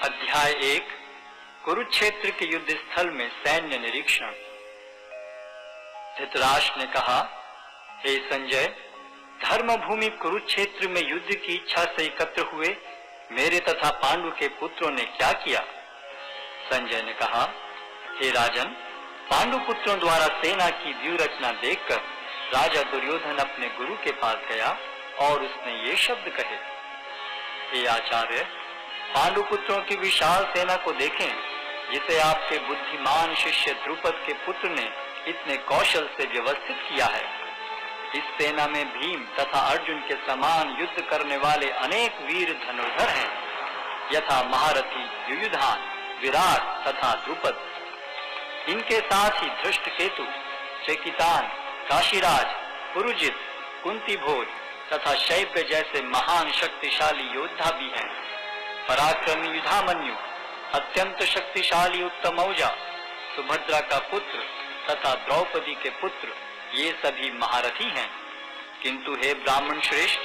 अध्याय 1 कुरुक्षेत्र के युद्ध स्थल में सैन्य निरीक्षण। धृतराष्ट्र ने कहा, हे संजय, धर्म भूमि कुरुक्षेत्र में युद्ध की इच्छा से एकत्र हुए मेरे तथा पांडु के पुत्रों ने क्या किया? संजय ने कहा, हे राजन, पांडु पुत्रों द्वारा सेना की व्यूह रचना देखकर राजा दुर्योधन अपने गुरु के पास गया और उसने ये शब्द कहे, हे आचार्य, पांडु पुत्रों की विशाल सेना को देखें, जिसे आपके बुद्धिमान शिष्य द्रुपद के पुत्र ने इतने कौशल से व्यवस्थित किया है। इस सेना में भीम तथा अर्जुन के समान युद्ध करने वाले अनेक वीर धनुर्धर हैं, यथा महारथी युयुधान, विराट तथा द्रुपद। इनके साथ ही धृष्टकेतु, चेकितान, काशीराज, पुरुजित, कुंतीभोज तथा शैब्य जैसे महान शक्तिशाली योद्धा भी हैं। पराक्रमी युधामन्यु, अत्यंत शक्तिशाली उत्तमौजा, सुभद्रा का पुत्र तथा द्रौपदी के पुत्र, ये सभी महारथी हैं। किंतु हे ब्राह्मण श्रेष्ठ,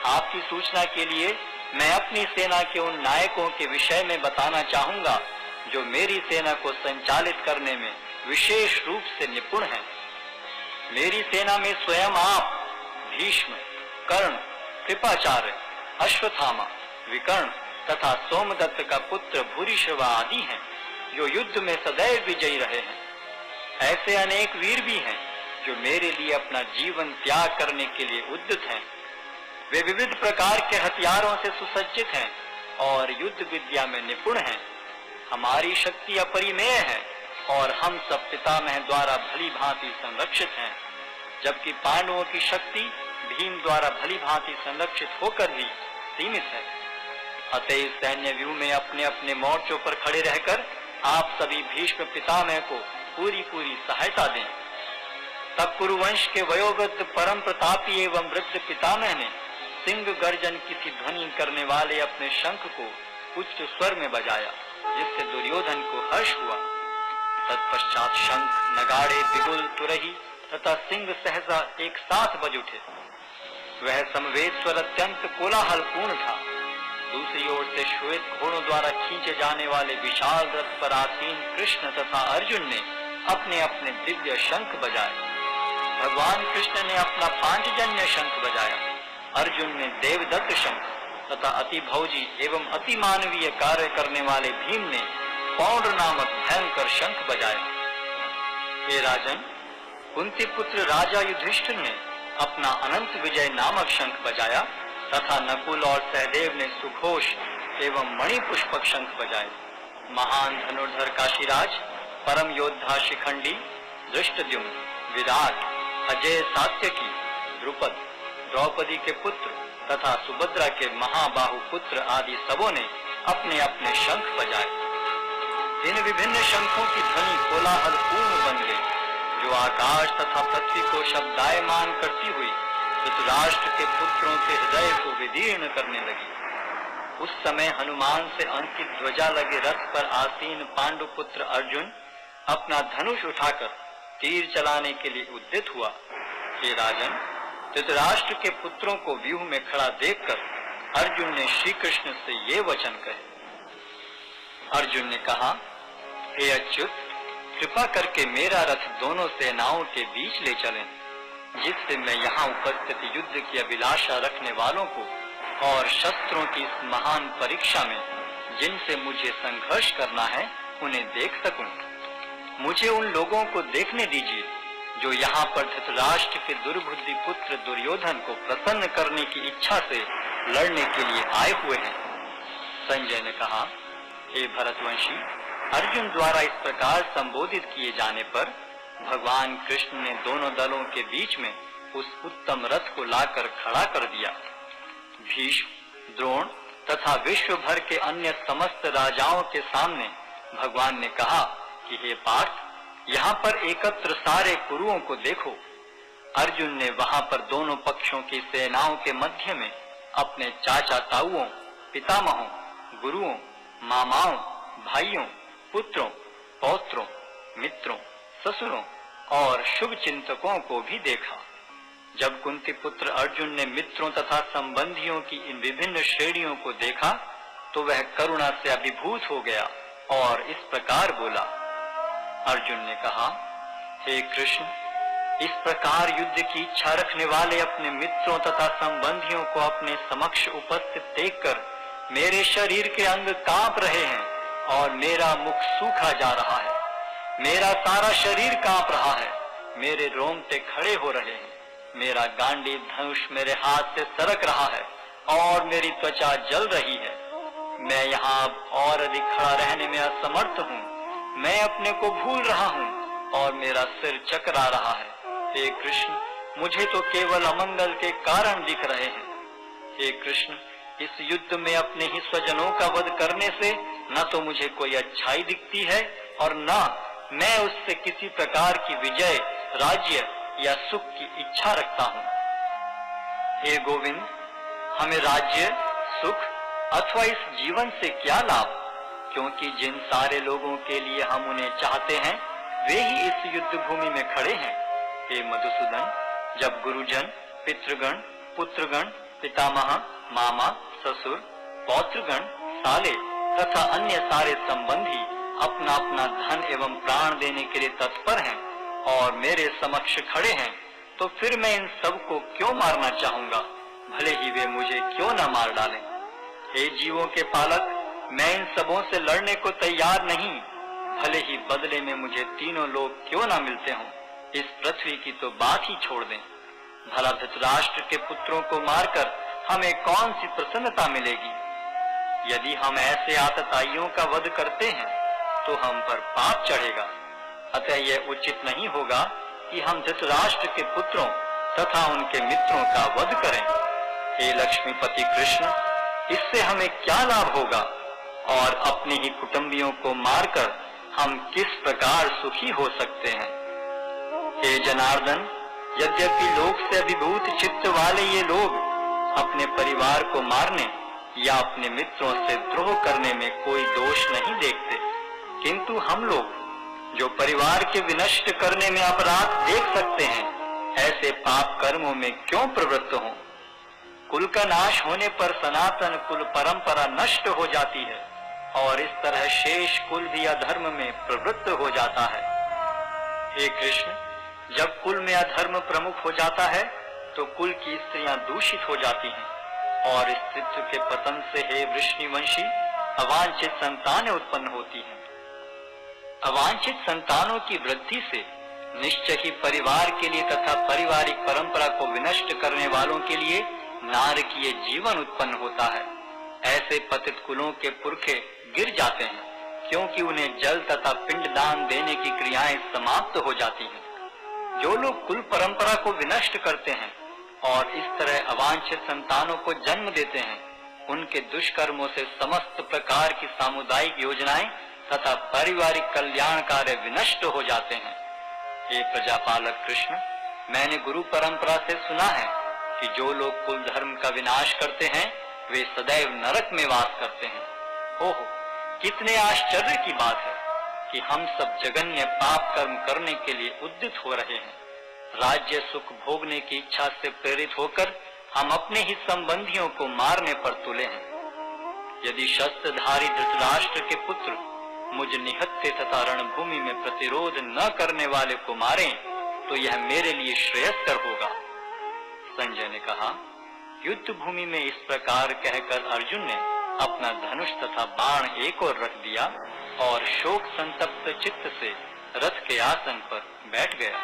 आपकी सूचना के लिए मैं अपनी सेना के उन नायकों के विषय में बताना चाहूंगा जो मेरी सेना को संचालित करने में विशेष रूप से निपुण हैं। मेरी सेना में स्वयं आप, भीष्म, कर्ण, कृपाचार्य, अश्वत्थामा, विकर्ण तथा सोमदत्त का पुत्र भूरिश्रवा आदि हैं, जो युद्ध में सदैव विजयी रहे हैं। ऐसे अनेक वीर भी हैं जो मेरे लिए अपना जीवन त्याग करने के लिए उद्यत हैं। वे विविध प्रकार के हथियारों से सुसज्जित हैं और युद्ध विद्या में निपुण हैं। हमारी शक्ति अपरिमेय है और हम सब पितामह द्वारा भली भांति संरक्षित हैं, जबकि पांडवों की शक्ति भीम द्वारा भली भांति संरक्षित होकर भी सीमित है। अतः सैन्य व्यूह में अपने अपने मोर्चों पर खड़े रहकर आप सभी भीष्म पितामह को पूरी सहायता दें। तब कुरुवंश के वयोवृद्ध परम प्रतापी एवं वृद्ध पितामह ने सिंह गर्जन की सी ध्वनि करने वाले अपने शंख को उच्च स्वर में बजाया, जिससे दुर्योधन को हर्ष हुआ। तत्पश्चात शंख, नगाड़े, बिगुल, तुरही तथा सिंह सहसा एक साथ बज उठे। वह समवेत स्वर अत्यंत कोलाहलपूर्ण था। दूसरी ओर से श्वेत घोड़ों द्वारा खींचे जाने वाले विशाल रथ पर आसीन कृष्ण तथा अर्जुन ने अपने अपने दिव्य शंख बजाए। भगवान कृष्ण ने अपना पांचजन्य शंख बजाया, अर्जुन ने देवदत्त शंख तथा अति भौजी एवं अति मानवीय कार्य करने वाले भीम ने पौंड्र नामक भयंकर शंख बजाया। हे राजन, कुंती पुत्र राजा युधिष्ठिर ने अपना अनंत विजय नामक शंख बजाया तथा नकुल और सहदेव ने सुघोष एवं मणिपुष्पक शंख बजाए। महान धनुर्धर काशीराज, परम योद्धा शिखंडी, धृष्टद्युम्न, विराट, अजय सात्यकी, द्रुपद, द्रौपदी के पुत्र तथा सुभद्रा के महाबाहु पुत्र आदि सबों ने अपने अपने शंख बजाए। इन विभिन्न शंखों की ध्वनि कोलाहल पूर्ण बन गई, जो आकाश तथा पृथ्वी को शब्दायमान करती हुई धृतराष्ट्र के पुत्रों के हृदय को विदीर्ण करने लगी। उस समय हनुमान से अंकित ध्वजा लगे रथ पर आसीन पांडु पुत्र अर्जुन अपना धनुष उठाकर तीर चलाने के लिए उद्यत हुआ। हे राजन, धृतराष्ट्र के पुत्रों को व्यूह में खड़ा देखकर अर्जुन ने श्री कृष्ण से ये वचन कहे। अर्जुन ने कहा, हे अच्युत, कृपा करके मेरा रथ दोनों सेनाओं के बीच ले चलें, जिससे मैं यहाँ उपस्थित युद्ध की अभिलाषा रखने वालों को और शस्त्रों की इस महान परीक्षा में जिनसे मुझे संघर्ष करना है उन्हें देख सकूं। मुझे उन लोगों को देखने दीजिए जो यहाँ पर धृतराष्ट्र के दुर्बुद्धि पुत्र दुर्योधन को प्रसन्न करने की इच्छा से लड़ने के लिए आए हुए हैं। संजय ने कहा, हे भरतवंशी, अर्जुन द्वारा इस प्रकार संबोधित किए जाने पर भगवान कृष्ण ने दोनों दलों के बीच में उस उत्तम रथ को लाकर खड़ा कर दिया। भीष्म, द्रोण तथा विश्व भर के अन्य समस्त राजाओं के सामने भगवान ने कहा कि हे पार्थ, यहाँ पर एकत्र सारे कुरुओं को देखो। अर्जुन ने वहाँ पर दोनों पक्षों की सेनाओं के मध्य में अपने चाचा ताऊओं, पितामहों, गुरुओं, मामाओं, भाइयों, पुत्रों, पौत्रों, मित्रों, ससुरों और शुभ चिंतकों को भी देखा। जब कुंती पुत्र अर्जुन ने मित्रों तथा संबंधियों की इन विभिन्न श्रेणियों को देखा तो वह करुणा से अभिभूत हो गया और इस प्रकार बोला। अर्जुन ने कहा, हे कृष्ण, इस प्रकार युद्ध की इच्छा रखने वाले अपने मित्रों तथा संबंधियों को अपने समक्ष उपस्थित देखकर मेरे शरीर के अंग कांप रहे हैं और मेरा मुख सूखा जा रहा है। मेरा सारा शरीर कांप रहा है, मेरे रोंगटे खड़े हो रहे हैं, मेरा गांडीव धनुष मेरे हाथ से सरक रहा है और मेरी त्वचा जल रही है। मैं यहाँ अब और अधिक खड़ा रहने में असमर्थ हूँ। मैं अपने को भूल रहा हूँ और मेरा सिर चकरा रहा है। हे कृष्ण, मुझे तो केवल अमंगल के कारण दिख रहे हैं। हे कृष्ण, इस युद्ध में अपने ही स्वजनों का वध करने से न तो मुझे कोई अच्छाई दिखती है और न मैं उससे किसी प्रकार की विजय, राज्य या सुख की इच्छा रखता हूँ। हे गोविंद, हमें राज्य, सुख अथवा इस जीवन से क्या लाभ, क्योंकि जिन सारे लोगों के लिए हम उन्हें चाहते हैं वे ही इस युद्ध भूमि में खड़े हैं। हे मधुसूदन, जब गुरुजन, पितृगण, पुत्रगण, पितामह, मामा, ससुर, पौत्रगण, साले तथा अन्य सारे संबंधी अपना अपना धन एवं प्राण देने के लिए तत्पर हैं और मेरे समक्ष खड़े हैं, तो फिर मैं इन सब को क्यों मारना चाहूंगा, भले ही वे मुझे क्यों न मार डालें। हे जीवों के पालक, मैं इन सबों से लड़ने को तैयार नहीं, भले ही बदले में मुझे तीनों लोग क्यों न मिलते हों। इस पृथ्वी की तो बात ही छोड़ दें। भला धृतराष्ट्र के पुत्रों को मारकर हमें कौन सी प्रसन्नता मिलेगी। यदि हम ऐसे आतताइयों का वध करते हैं तो हम पर पाप चढ़ेगा। अतः यह उचित नहीं होगा कि हम धृतराष्ट्र के पुत्रों तथा उनके मित्रों का वध करें। हे लक्ष्मीपति कृष्ण, इससे हमें क्या लाभ होगा और अपने ही कुटुंबियों को मारकर हम किस प्रकार सुखी हो सकते हैं। हे जनार्दन, यद्यपि लोक से अभिभूत चित्त वाले ये लोग अपने परिवार को मारने या अपने मित्रों से द्रोह करने में कोई दोष नहीं देखते, किंतु हम लोग जो परिवार के विनष्ट करने में अपराध देख सकते हैं, ऐसे पाप कर्मों में क्यों प्रवृत्त हों। कुल का नाश होने पर सनातन कुल परंपरा नष्ट हो जाती है और इस तरह शेष कुल भी अधर्म में प्रवृत्त हो जाता है। हे कृष्ण, जब कुल में अधर्म प्रमुख हो जाता है तो कुल की स्त्रियां दूषित हो जाती हैं और स्त्रीत्व के पतन से हे वृष्णिवंशी अवांछित संतानें उत्पन्न होती हैं। अवांछित संतानों की वृद्धि से निश्चय ही परिवार के लिए तथा पारिवारिक परंपरा को विनष्ट करने वालों के लिए नारकीय जीवन उत्पन्न होता है। ऐसे पतित कुलों के पुरखे गिर जाते हैं क्योंकि उन्हें जल तथा पिंड दान देने की क्रियाएं समाप्त हो जाती हैं। जो लोग कुल परंपरा को विनष्ट करते हैं और इस तरह अवांछित संतानों को जन्म देते हैं, उनके दुष्कर्मों से समस्त प्रकार की सामुदायिक योजनाएं तथा पारिवारिक कल्याण कार्य विनष्ट हो जाते हैं। हे प्रजापालक कृष्ण, मैंने गुरु परंपरा से सुना है कि जो लोग कुल धर्म का विनाश करते हैं वे सदैव नरक में वास करते हैं। ओह, कितने आश्चर्य की बात है कि हम सब जघन्य पाप कर्म करने के लिए उद्यत हो रहे हैं। राज्य सुख भोगने की इच्छा से प्रेरित होकर हम अपने ही संबंधियों को मारने पर तुले हैं। यदि शस्त्रधारी धृतराष्ट्र के पुत्र मुझ निहत्थे तथा रणभूमि में प्रतिरोध न करने वाले को मारें तो यह मेरे लिए श्रेयस्कर होगा। संजय ने कहा, युद्ध भूमि में इस प्रकार कहकर अर्जुन ने अपना धनुष तथा बाण एक ओर रख दिया और शोक संतप्त चित्त से रथ के आसन पर बैठ गया।